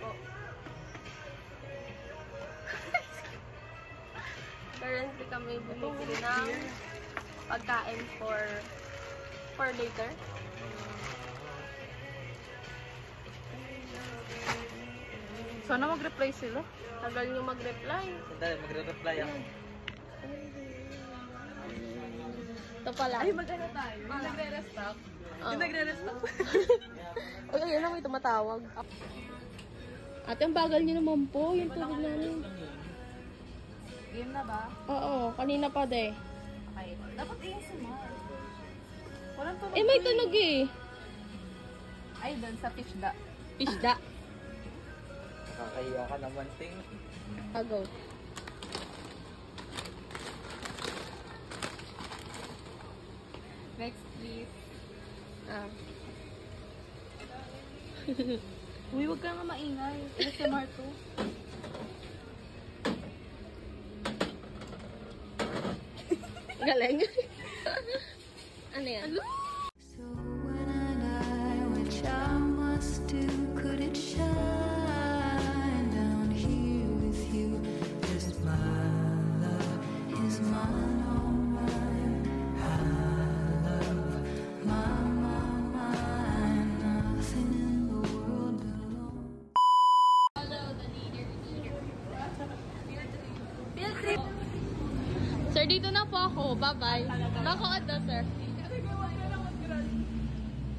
po. Currently kami bumibili ng pagkain for later. Sana mag-reply sila. Tagal nyo mag-reply. Sandali, magre-reply ako. Ito pala. Ay, mag-ano tayo? Yung nagre-restock. Yung nagre-restock. Uy, ayun lang, may tumatawag. Ate, ang bagal nyo naman po. Yung tubig namin. Game na ba? Oo, kanina pa de. Okay. Dapat ASMR. Walang tunog. Eh, may tunog eh. Ay, doon sa fishda. Pisda. Kakahiya ka naman, ting. Go. Next, please. Uy, wag ka nga maingay. ASMR to. Galing. Ano yan? So when I die, which I must do, could it shine down here with you? Just my love is mine, all mine. I love mine, nothing in the world alone. Sir, dito na po ako. Bye-bye. Nakood na, sir.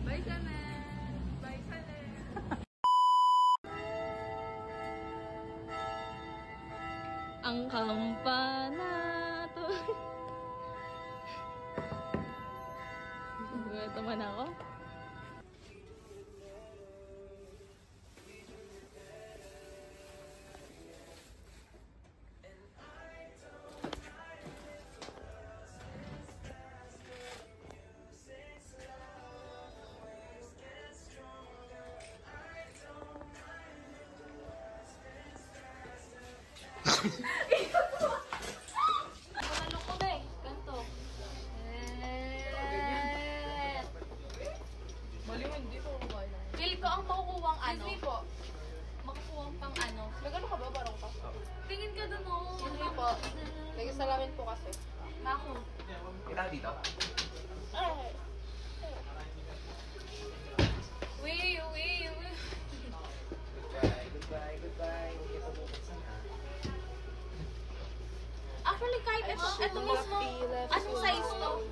Bye, Sana. Bye, Sana. Ang kampanato. Ito man ako. Ano ko ba eh? Ganto. Maliwan, di ko kaya. Feel ko ang makukuwang ano. Excuse me po. Makukuwang pang ano. Nagano ka ba? Barong ka? Tingin ka dun oh. Excuse me po. Nag-salamin po kasi. Mako. Kita dito? Wee. Goodbye. Hindi ko bubuksan ha. Actually, kahit ito mismo, anong size to?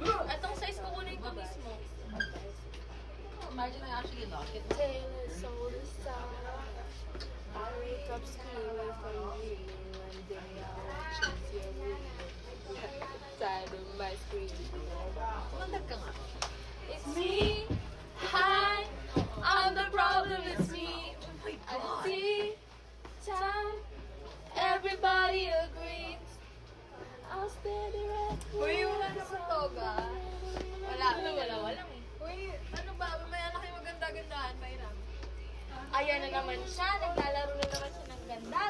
Itong size ko kunin ko mismo. Imagine I actually lock it. Taylor sold the star. I wake up screaming for you. One day I'll chase your ring. Tired of my scream. Mandag ka nga. It's me. Hi. I'm the problem. It's me. Oh my I God. see time. Everybody agrees. I'll stay there. Uy, wala naman toga. Wala eh. Uy, ano ba? May anak kayo maganda-gandahan. Mayroon. Ayan na naman siya. Naglalaro na naman siya ng ganda.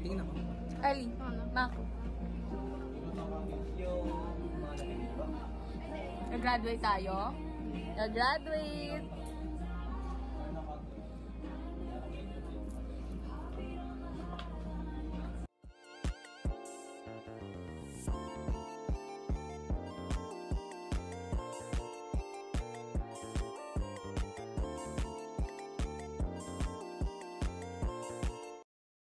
Tingnan ako. Ali, Mako. Yung mga nakinig ba? Nag-graduate tayo. Nag-graduate.